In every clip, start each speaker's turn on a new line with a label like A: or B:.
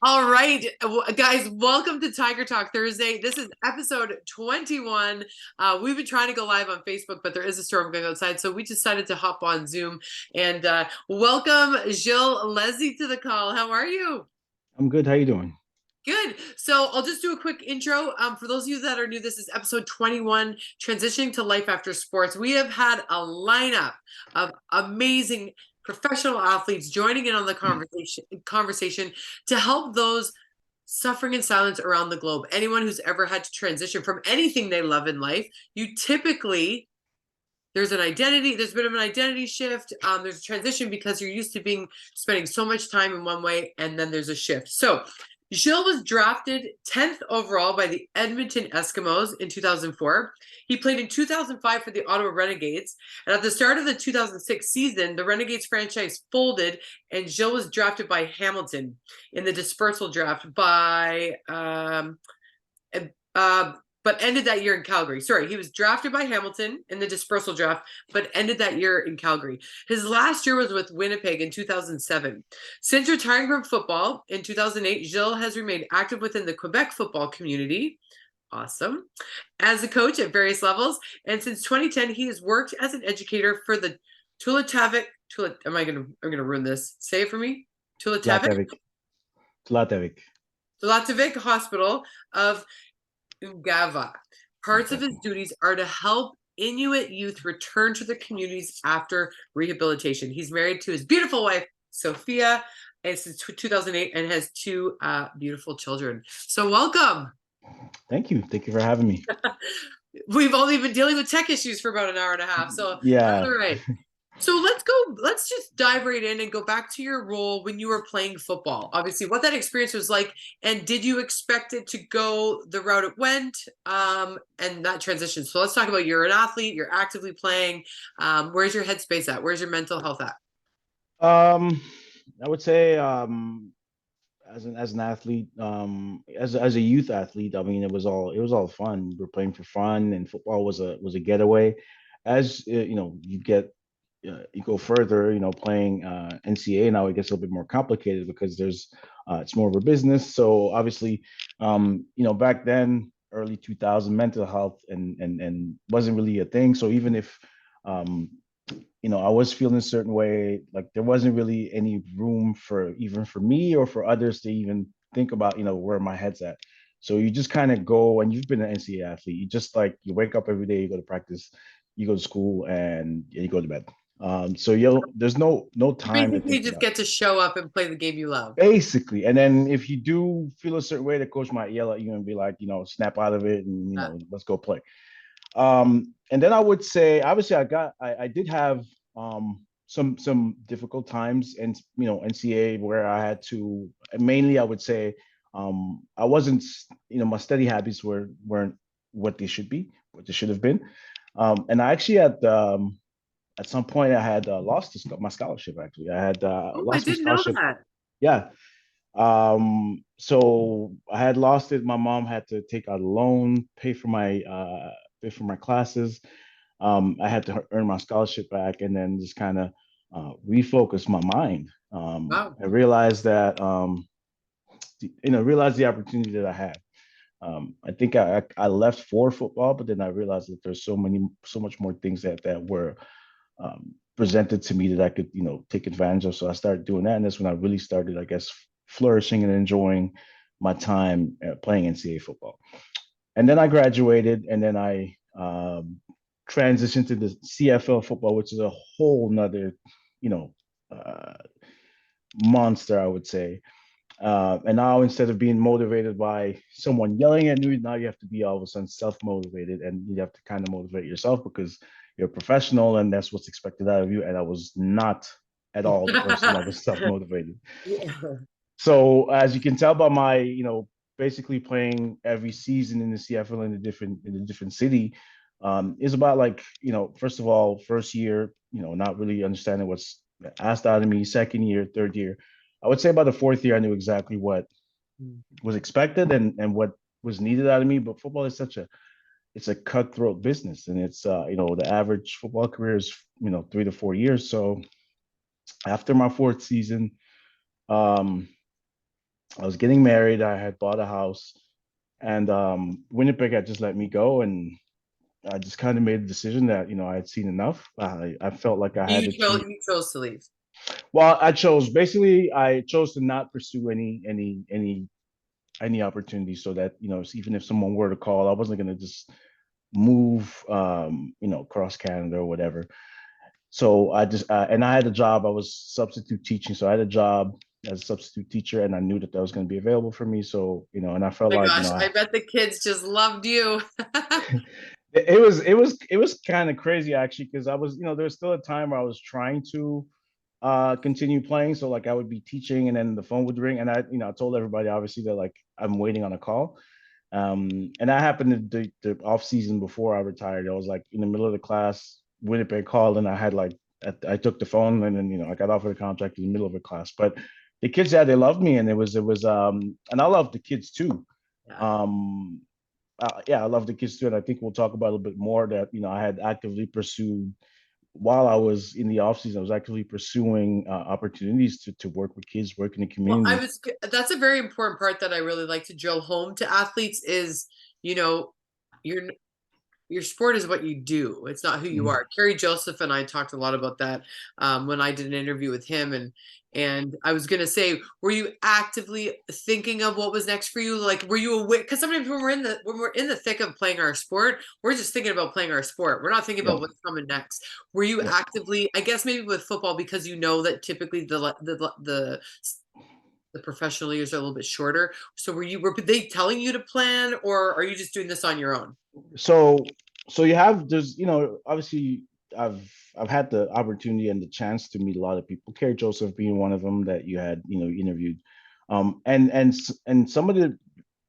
A: All right, guys, welcome to Tiger Talk Thursday. This is episode 21. We've been trying to go live on Facebook, but there is a storm going outside, so we decided to hop on Zoom. And welcome Gilles Lezi to the call. How are you?
B: I'm good. How you doing?
A: Good. So I'll just do a quick intro. For those of you that are new, this is episode 21, Transitioning to Life After Sports. We have had a lineup of amazing professional athletes joining in on the conversation to help those suffering in silence around the globe. Anyone who's ever had to transition from anything they love in life, you typically there's a bit of an identity shift. There's a transition because you're used to spending so much time in one way, and then there's a shift. So Gilles was drafted 10th overall by the Edmonton Eskimos in 2004. He played in 2005 for the Ottawa Renegades. And at the start of the 2006 season, the Renegades franchise folded, and Gilles was drafted by Hamilton in the dispersal draft but ended that year in Calgary. Sorry, he was drafted by Hamilton in the dispersal draft, but ended that year in Calgary. His last year was with Winnipeg in 2007. Since retiring from football in 2008, Gilles has remained active within the Quebec football community. Awesome. As a coach at various levels. And since 2010, he has worked as an educator for the I'm going to ruin this. Say it for me.
B: Tulattavik.
A: Tulattavik Hospital of Ungava. Parts of his duties are to help Inuit youth return to their communities after rehabilitation. He's married to his beautiful wife, Sophia, and since 2008, and has two beautiful children. So welcome.
B: Thank you. Thank you for having me.
A: We've only been dealing with tech issues for about an hour and a half, so
B: yeah.
A: That's all right. So let's just dive right in and go back to your role when you were playing football. Obviously, what that experience was like, and did you expect it to go the route it went, and that transition. So let's talk about, you're an athlete, you're actively playing. Where's your headspace at? Where's your mental health at?
B: I would say as an athlete, as a youth athlete, I mean, it was all fun. We were playing for fun, and football was a getaway. As you go further, playing NCAA now, it gets a little bit more complicated because it's more of a business. So obviously, back then, early 2000, mental health and wasn't really a thing. So even if I was feeling a certain way, like there wasn't really any room even for me or for others to even think about, where my head's at. So you just kind of go, and you've been an NCAA athlete. You just you wake up every day, you go to practice, you go to school, and you go to bed. So there's no time to
A: Basically, you
B: think
A: just
B: about it.
A: get to show up and play the game you love.
B: Basically, and then if you do feel a certain way, the coach might yell at you and be like, snap out of it, and let's go play. And then I would say, obviously, I did have some difficult times, and NCAA, where I had to, mainly I would say, I wasn't, my study habits weren't what they should be, what they should have been. And I actually at some point I had lost my scholarship. Actually, I had
A: I
B: lost my
A: didn't know
B: scholarship.
A: that.
B: Yeah. So I had lost it. My mom had to take out a loan, pay for my classes. I had to earn my scholarship back, and then just kind of refocus my mind.
A: Wow.
B: I realized that realized the opportunity that I had. I think I left for football, but then I realized that there's so much more things that were presented to me that I could, take advantage of. So I started doing that, and that's when I really started, I guess, flourishing and enjoying my time playing NCAA football. And then I graduated, and then I transitioned to the CFL football, which is a whole nother, uh, monster, I would say. And now, instead of being motivated by someone yelling at you, now you have to be all of a sudden self-motivated, and you have to kind of motivate yourself because you're a professional and that's what's expected out of you. And I was not at all the person that was self-motivated.
A: Yeah.
B: So as you can tell by my, basically playing every season in the CFL in a different city, is about like, first of all, first year, not really understanding what's asked out of me. Second year, third year, I would say about the fourth year, I knew exactly what was expected and what was needed out of me. But football is it's a cutthroat business, and it's the average football career is 3 to 4 years. So After my fourth season, um, I was getting married. I had bought a house, and Winnipeg had just let me go, and I just kind of made the decision that I had seen enough. I felt like I had achieved.
A: You chose to leave.
B: Well, I chose to not pursue any opportunity, so that even if someone were to call, I wasn't going to just move across Canada or whatever. So I just and I had a job. I was substitute teaching, so I had a job as a substitute teacher, and I knew that was going to be available for me. So and I felt
A: My
B: like
A: gosh, I bet the kids just loved you.
B: it was kind of crazy actually, because I was there was still a time where I was trying to continue playing. So like I would be teaching, and then the phone would ring, and I told everybody obviously that like I'm waiting on a call. And that happened the off season before I retired. I was like in the middle of the class, Winnipeg called, and I had like I took the phone, and then I got offered a contract in the middle of a class. But the kids, yeah, they loved me, and it was and I loved the kids too.
A: Yeah.
B: Um, yeah, I love the kids too, and I think we'll talk about a little bit more that I had actively pursued while I was in the off season. I was actively pursuing opportunities to work with kids, work in the
A: Well,
B: community.
A: that's a very important part that I really like to drill home to athletes is, you know, your your sport is what you do. It's not who you
B: Mhm.
A: are. Kerry Joseph and I talked a lot about that when I did an interview with him, and I was gonna say, were you actively thinking of what was next for you? Like, were you aware? Because sometimes when we're in the thick of playing our sport, we're just thinking about playing our sport. We're not thinking
B: Yeah,
A: about what's coming next. Were you
B: yeah.
A: actively? I guess maybe with football because you know that typically the professional years are a little bit shorter. So were they telling you to plan, or are you just doing this on your own?
B: So you have there's obviously I've I've had the opportunity and the chance to meet a lot of people. Kerry Joseph being one of them that you had interviewed, and some of the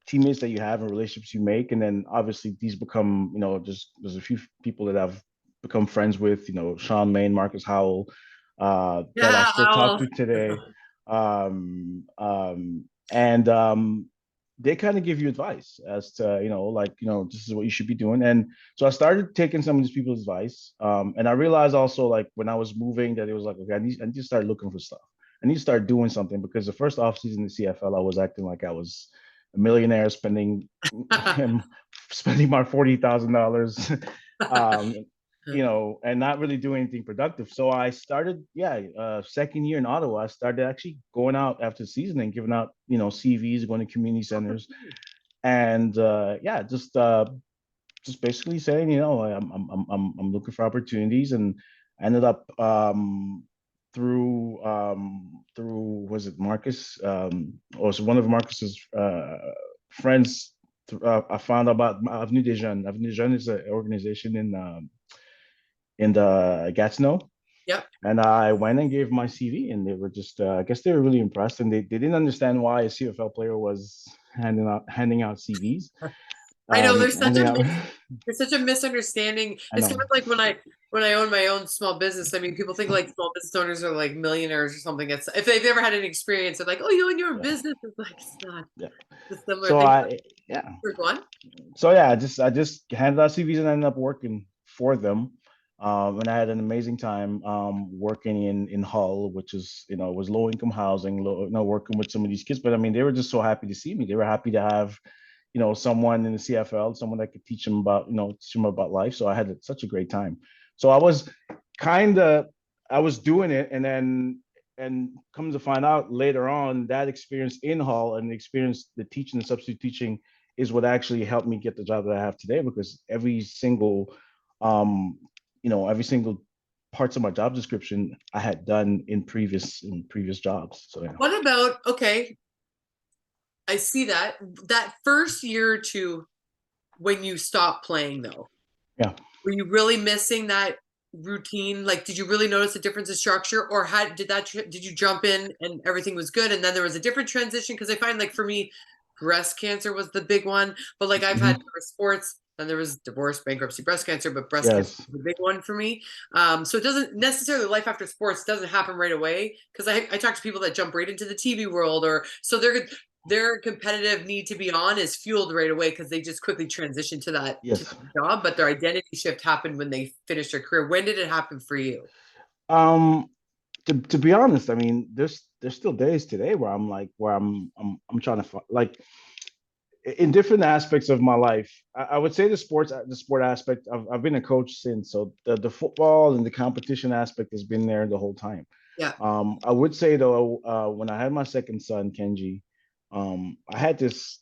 B: teammates that you have and relationships you make, and then obviously these become there's a few people that I've become friends with. Sean Main, Marcus Howell, that I
A: Yeah,
B: still talk to today, and they kind of give you advice as to like this is what you should be doing. And so I started taking some of these people's advice, and I realized also like when I was moving that it was like, okay, I need to start looking for stuff. I need to start doing something, because the first off season in the CFL I was acting like I was a millionaire, spending spending my $40,000 um and not really doing anything productive. So I started, second year in Ottawa, I started actually going out after the season and giving out, CVs, going to community centers, and just basically saying, I'm looking for opportunities, and I ended up through was it Marcus, or so one of Marcus's friends. I found out about Avenue des Jeunes. Avenue des Jeunes is an organization in the Gatineau.
A: Yep.
B: And I went and gave my CV, and they were just, I guess they were really impressed, and they didn't understand why a CFL player was handing out CVs,
A: I know
B: handing out.
A: there's such a misunderstanding.
B: I
A: It's kind
B: know.
A: of like when I own my own small business. I mean, people think like small business owners are like millionaires or something. It's if they've ever had an experience, they're like, "Oh, you own your own
B: Yeah,
A: business." It's like it's not
B: yeah.
A: the similar
B: So
A: thing.
B: yeah.
A: First one.
B: So yeah, I just handed out CVs and ended up working for them. And I had an amazing time working in Hull, which is was low income housing, working with some of these kids. But I mean, they were just so happy to see me. They were happy to have someone in the CFL, someone that could teach them about life. So I had such a great time. So kind of I was doing it, and come to find out later on, that experience in Hull and the experience, the teaching, the substitute teaching, is what actually helped me get the job that I have today, because um, every single parts of my job description I had done in previous jobs. So yeah.
A: What about okay? I see that first year or two when you stopped playing though.
B: Yeah.
A: Were you really missing that routine? Like, did you really notice a difference in structure, or did you jump in and everything was good, and then there was a different transition? Because I find like for me, breast cancer was the big one, but like I've had
B: Mhm.
A: other sports. Then there was divorce, bankruptcy, breast cancer, but breast cancer
B: Yes.
A: was the big one for me. So it doesn't necessarily life after sports doesn't happen right away because I talk to people that jump right into the TV world or so their competitive need to be on is fueled right away because they just quickly transition to
B: Yes.
A: that job, but their identity shift happened when they finished their career. When did it happen for you?
B: Um, to be honest, I mean, there's still days today where I'm like, where I'm trying to like in different aspects of my life. I would say the sport aspect. I've been a coach since, so the football and the competition aspect has been there the whole time.
A: Yeah.
B: I would say though, when I had my second son, Kenji, I had this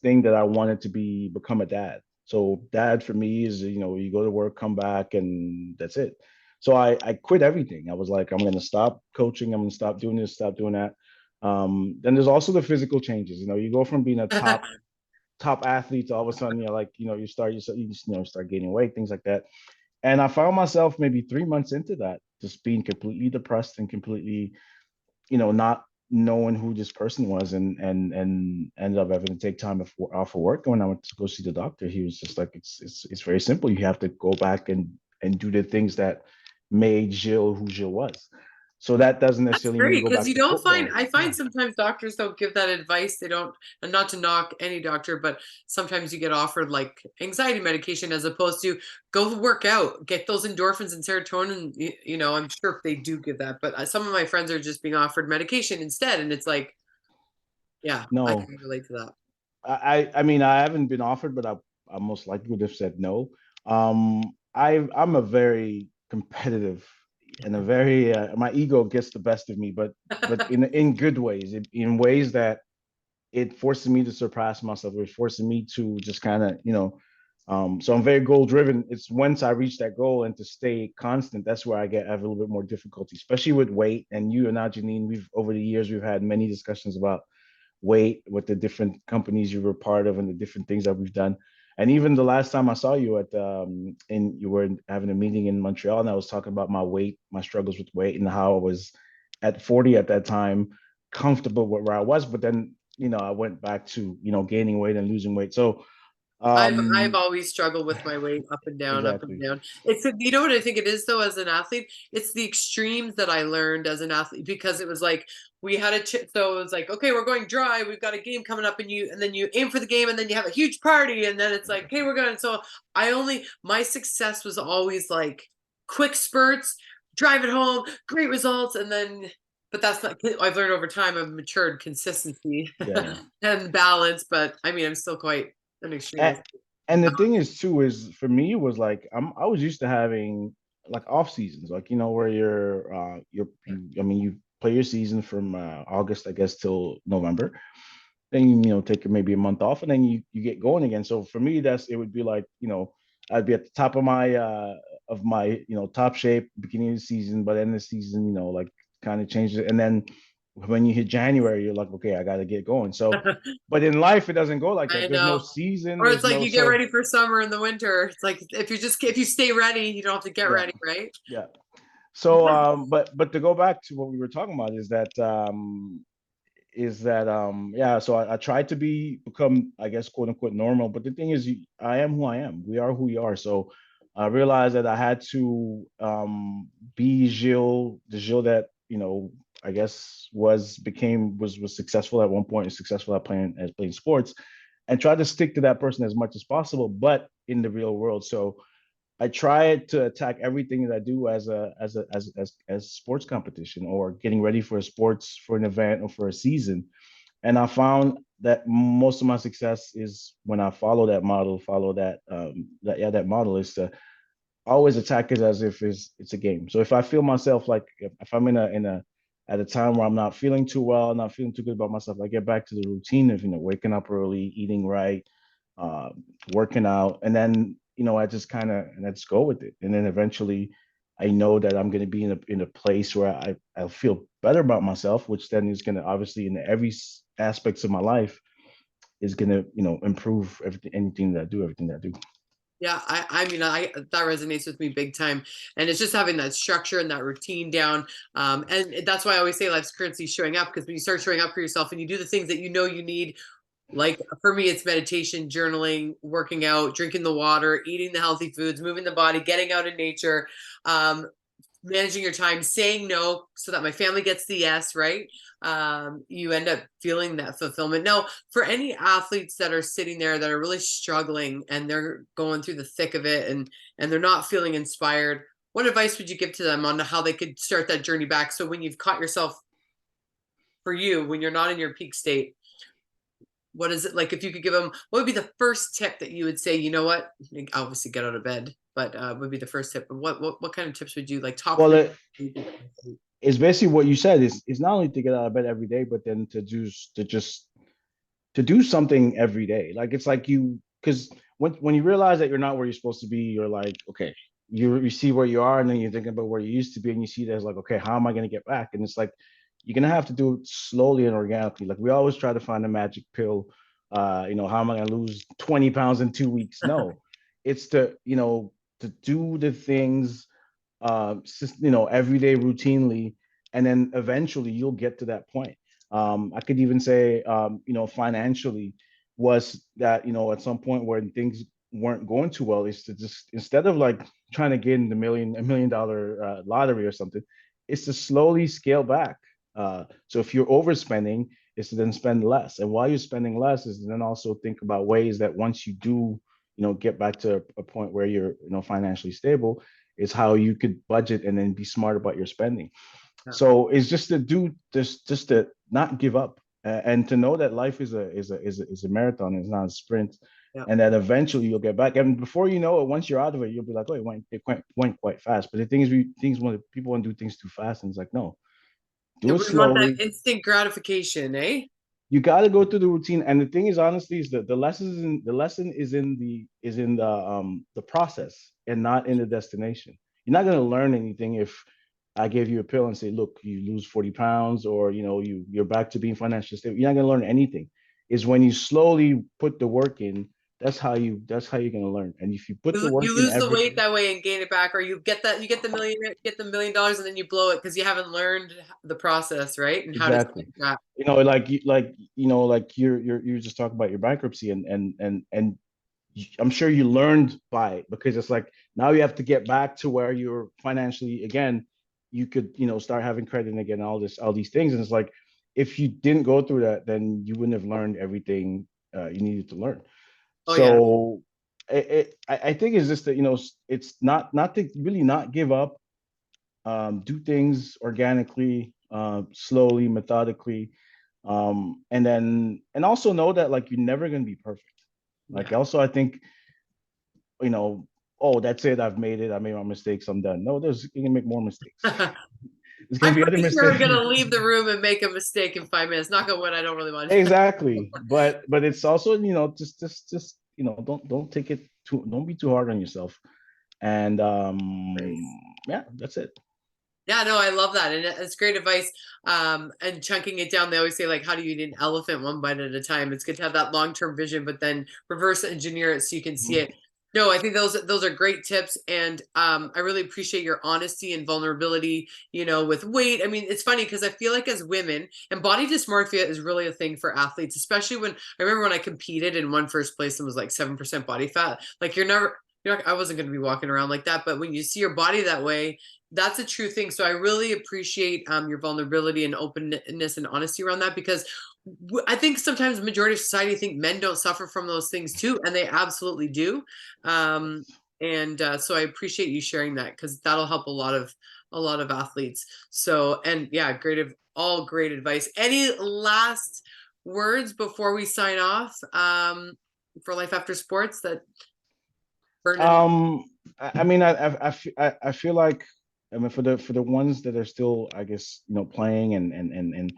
B: thing that I wanted to become a dad. So dad for me is, you go to work, come back, and that's it. So I quit everything. I was like, I'm gonna stop coaching. I'm gonna stop doing this, stop doing that. Then there's also the physical changes. You go from being a top athlete to all of a sudden you're like, you start gaining weight, things like that. And I found myself maybe 3 months into that, just being completely depressed and completely, not knowing who this person was, and ended up having to take time off of work. When I went to go see the doctor, he was just like, it's very simple. You have to go back and do the things that made Gilles who Gilles was. So that doesn't
A: That's
B: necessarily mean
A: great
B: go
A: because
B: back
A: you
B: to
A: don't find,
B: football.
A: I
B: Yeah.
A: find sometimes doctors don't give that advice. They don't, and not to knock any doctor, but sometimes you get offered like anxiety medication as opposed to go work out, get those endorphins and serotonin. I'm sure they do give that, but some of my friends are just being offered medication instead. And it's like, yeah, I
B: No,
A: can relate to that.
B: I mean, I haven't been offered, but I most likely would have said no. I'm a very competitive and a very my ego gets the best of me, but in good ways, in ways that it forces me to surpass myself. It forces me to just kind of, so I'm very goal driven. It's once I reach that goal and to stay constant, that's where I have a little bit more difficulty, especially with weight. And you and I, Janine, we've over the years we've had many discussions about weight with the different companies you were part of and the different things that we've done. And even the last time I saw you you were having a meeting in Montreal, and I was talking about my weight, my struggles with weight, and how I was at 40 at that time, comfortable with where I was, but then I went back to gaining weight and losing weight. So
A: I've always struggled with my weight up and down, up and
B: exactly,
A: down. It's what I think it is though as an athlete. It's the extremes that I learned as an athlete because it was like we had so it was like, okay, we're going dry, we've got a game coming up, and then you aim for the game and then you have a huge party and then it's like, okay, we're going. So my success was always like quick spurts, drive it home, great results, and then but that's not I've learned over time, I've matured consistency
B: yeah.
A: and balance, but I mean I'm still quite an
B: And,
A: extremist.
B: and the thing is too is for me was like I was used to having like off seasons, like where I mean you play your season from August I guess till November, then take maybe a month off and then you get going again. So for me it would be like I'd be at the top of my top shape beginning of the season, but end of the season like kind of changes it. And then when you hit January you're like, okay, I got to get going. So but in life it doesn't go like that.
A: I
B: There's no
A: know.
B: season,
A: Or it's
B: there's
A: like
B: no
A: you get
B: so
A: ready for summer in the winter. It's like if you stay ready, you don't have to get
B: yeah,
A: ready, right?
B: yeah. So but to go back to what we were talking about is that yeah, so I tried to become, I guess, quote unquote normal, but the thing is I am who I am, we are who we are. So I realized that I had to be Gilles, the Gilles that I guess was successful at one point and successful at playing sports, and try to stick to that person as much as possible, but in the real world. So I try to attack everything that I do as sports competition or getting ready for an event or for a season. And I found that most of my success is when I follow that model, that model is to always attack it as if it's a game. So if I feel myself like if I'm in a at a time where I'm not feeling too well, not feeling too good about myself, I get back to the routine of waking up early, eating right, uh, working out, and then I just kind of and I just go with it, and then eventually I know that I'm going to be in a place where I feel better about myself, which then is going to obviously in every aspects of my life is going to improve everything that I do.
A: Yeah, I mean that resonates with me big time. And it's just having that structure and that routine down. And that's why I always say life's currency showing up, because when you start showing up for yourself and you do the things that you need, like for me, it's meditation, journaling, working out, drinking the water, eating the healthy foods, moving the body, getting out in nature, um, managing your time, saying no so that my family gets the yes, right? You end up feeling that fulfillment. Now, for any athletes that are sitting there that are really struggling and they're going through the thick of it and they're not feeling inspired, what advice would you give to them on how they could start that journey back? So when you've caught yourself, for you, when you're not in your peak state, what is it like? If you could give them, what would be the first tip that you would say, you know what, obviously get out of bed, but would be the first tip. But what kind of tips would you like, top
B: Well,
A: three?
B: it's basically what you said. Is not only to get out of bed every day, but then to do something every day. Like it's like you, because when you realize that you're not where you're supposed to be, you're like, okay, you see where you are, and then you're thinking about where you used to be, and you see there's like, okay, how am I going to get back? And it's like you're gonna have to do it slowly and organically. Like we always try to find a magic pill. How am I going to lose 20 pounds in 2 weeks? No, it's to do the things every day routinely, and then eventually you'll get to that point. I could even say, financially, was that at some point where things weren't going too well, is to just, instead of like trying to get in $1 million lottery or something, is to slowly scale back. So if you're overspending, is to then spend less, and while you're spending less, is to then also think about ways that once you do, get back to a point where you're financially stable, is how you could budget and then be smart about your spending.
A: Yeah.
B: So it's just to do this, just to not give up, and to know that life is a marathon, it's not a sprint,
A: Yeah.
B: and that eventually you'll get back. And before you know it, once you're out of it, you'll be like, oh, it went quite fast. But the thing is, when people want to do things too fast, and it's like, no,
A: Yeah,
B: do it
A: we want that
B: slowly.
A: instant gratification, eh?
B: You got to go through the routine, and the thing is, honestly, is that the lesson is in the process and not in the destination. You're not going to learn anything if I gave you a pill and say, look, you lose 40 pounds, or you're back to being financially stable. You're not going to learn anything. Is when you slowly put the work in, that's how you're going to learn. And if you put the
A: You
B: work in
A: lose the
B: every
A: weight
B: day.
A: that way and gain it back, or you get the $1 million, and then you blow it because you haven't learned the process, right? And how to
B: Exactly.
A: take that.
B: Like you're just talking about your bankruptcy, and I'm sure you learned by it, because it's like now you have to get back to where you're financially again. You could, start having credit again, all these things. And it's like, if you didn't go through that, then you wouldn't have learned everything you needed to learn.
A: Oh yeah.
B: So I think it's just that, it's not to really not give up. Do things organically, slowly, methodically, and also know that like you're never going to be perfect. Like
A: Yeah.
B: also, I think, oh, that's it. I've made it. I made my mistakes. I'm done. No, you can make more mistakes. There's gonna
A: I'm
B: be other
A: pretty sure I'm
B: mistakes.
A: gonna leave the room and make a mistake in 5 minutes. Knock on wood, I don't really want to.
B: Exactly. But it's also, just don't take it too, don't be too hard on yourself. And yeah, that's it.
A: Yeah, no, I love that. And it's great advice. And chunking it down, they always say, like, how do you eat an elephant one bite at a time? It's good to have that long-term vision, but then reverse engineer it so you can see
B: Mhm.
A: it. No, I think those are great tips. And I really appreciate your honesty and vulnerability, with weight. I mean, it's funny because I feel like as women, and body dysmorphia is really a thing for athletes, especially when I remember when I competed and won first place and was like 7% body fat. Like I wasn't going to be walking around like that. But when you see your body that way, that's a true thing. So I really appreciate your vulnerability and openness and honesty around that, because I think sometimes the majority of society think men don't suffer from those things too, and they absolutely do. And so I appreciate you sharing that, because that'll help a lot of athletes. So, and yeah, all great advice. Any last words before we sign off for Life After Sports that burn any?
B: I mean, I feel like, I mean, for the ones that are still, I guess, playing, and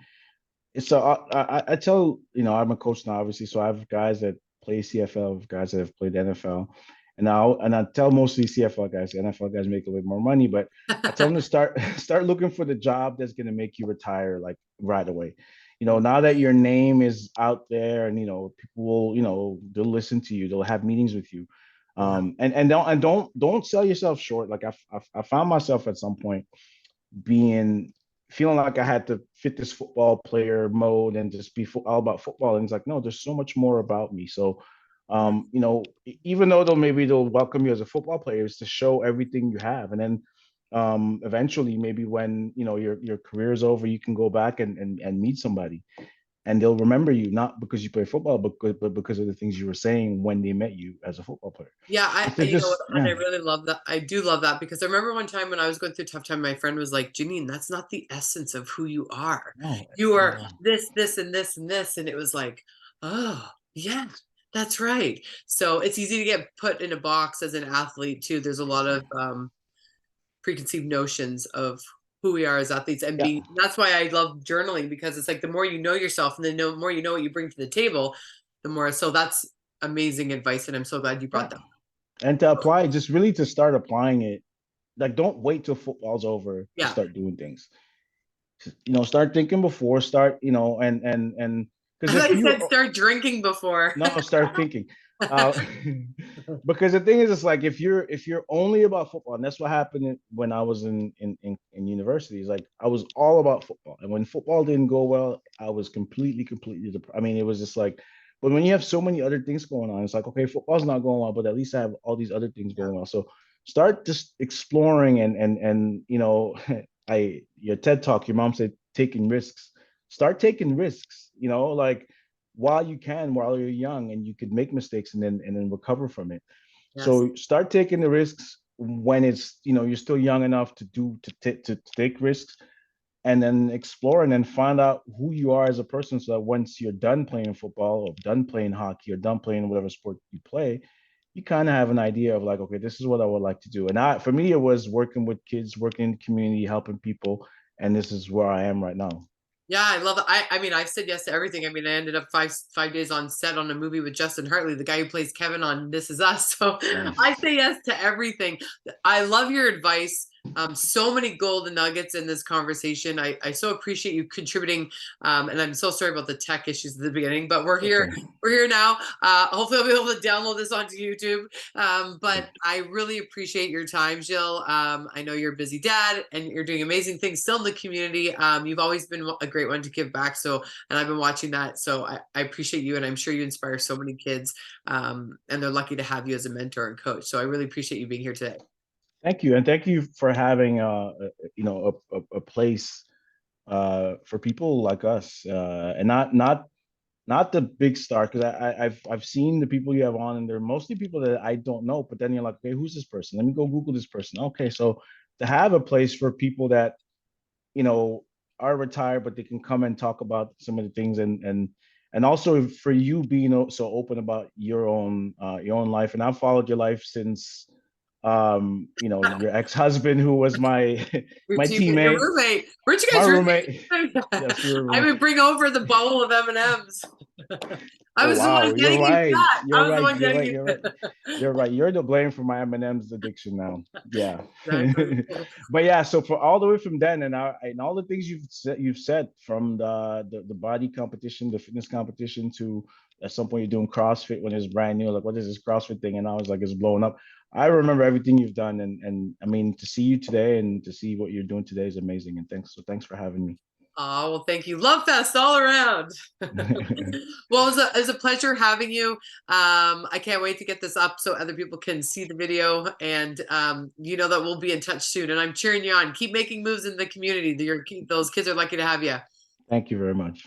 B: so I tell, I'm a coach now, obviously, so I have guys that play CFL, guys that have played NFL, and I tell most of these CFL guys, NFL guys make a little bit more money, but I tell them to start looking for the job that's going to make you retire like right away. Now that your name is out there, and people will, they'll listen to you, they'll have meetings with you,
A: Yeah.
B: and don't sell yourself short. Like I found myself at some point being feeling like I had to fit this football player mode and just be all about football. And it's like, no, there's so much more about me. So, even though maybe they'll welcome you as a football player, is to show everything you have. And then eventually, maybe when your career is over, you can go back and meet somebody. and they'll remember you not because you play football, but because of the things you were saying when they met you as a football player.
A: Yeah,
B: If they're
A: you know what,
B: just
A: and I
B: yeah,
A: really love that. I do love that because I remember one time when I was going through a tough time, my friend was like, Janine, that's not the essence of who you are.
B: no,
A: You
B: not
A: are
B: at all.
A: this, this, and this, and this. And it was like, oh, yeah, that's right. So it's easy to get put in a box as an athlete too. There's a lot of preconceived notions of who we are as athletes and
B: Yeah,
A: being, that's why I love journaling, because it's like the more you know yourself and the more you know what you bring to the table, the more. So that's amazing advice. And I'm so glad you
B: yeah.
A: brought that.
B: And to apply, just really to start applying it, like don't wait till football's over to
A: Yeah.
B: start doing things. Start thinking before, start, and
A: I
B: because
A: thought
B: if
A: you
B: you
A: said start drinking before.
B: no, start thinking. Uh, because the thing is, it's like if you're only about football, and that's what happened when I was in university. Is like I was all about football, and when football didn't go well, I was completely. I mean, it was just like, but when you have so many other things going on, it's like, okay, football's not going well, but at least I have all these other things
A: Yeah.
B: going well. So start just exploring and I your TED talk, your mom said taking risks. Start taking risks. Like while you can, while you're young, and you could make mistakes and then recover from it.
A: Yes.
B: So start taking the risks when it's you're still young enough to take risks, and then explore and then find out who you are as a person, so that once you're done playing football or done playing hockey or done playing whatever sport you play, you kind of have an idea of like, okay, this is what I would like to do. And for me, it was working with kids, working in the community, helping people, and this is where I am right now.
A: Yeah, I love it. I mean, I said yes to everything. I mean, I ended up five days on set on a movie with Justin Hartley, the guy who plays Kevin on This Is Us. So I
B: Nice.
A: say yes to everything. I love your advice. So many golden nuggets in this conversation. I so appreciate you contributing. And I'm so sorry about the tech issues at the beginning, but we're
B: It's
A: here.
B: okay.
A: We're here now. Hopefully, I'll be able to download this onto YouTube.
B: Good.
A: But I really appreciate your time, Gilles. I know you're a busy dad and you're doing amazing things still in the community. You've always been a great one to give back. So, and I've been watching that. So I appreciate you. And I'm sure you inspire so many kids. And they're lucky to have you as a mentor and coach. So I really appreciate you being here today.
B: Thank you, and thank you for having a place for people like us, and not the big star, because I've seen the people you have on, and they're mostly people that I don't know. But then you're like, okay, who's this person? Let me go Google this person. Okay, so to have a place for people that you know are retired, but they can come and talk about some of the things, and also for you being so open about your own life. And I've followed your life since your ex-husband, who was my my
A: Your
B: teammate,
A: roommate. Weren't you
B: my
A: guys
B: roommate.
A: roommates?
B: Yes, we were.
A: I would bring over the bowl of M&Ms. I
B: Oh
A: was the
B: wow,
A: one
B: you're
A: getting you
B: right.
A: fat.
B: You're
A: I was the
B: right.
A: one
B: You're
A: getting
B: right.
A: you
B: You're right. You're right. You're to blame for my M&M's addiction now. Yeah.
A: exactly.
B: But yeah, so for all the way from then and all the things you've said from the body competition, the fitness competition, to at some point you're doing CrossFit when it's brand new, like what is this CrossFit thing? And I was like, it's blowing up. I remember everything you've done, and I mean, to see you today and to see what you're doing today is amazing. And thanks for having me.
A: Oh, well, thank you. Love fest all around. Well, it was a pleasure having you. I can't wait to get this up so other people can see the video. And you know that we'll be in touch soon. And I'm cheering you on. Keep making moves in the community. Those kids are lucky to have you.
B: Thank you very much.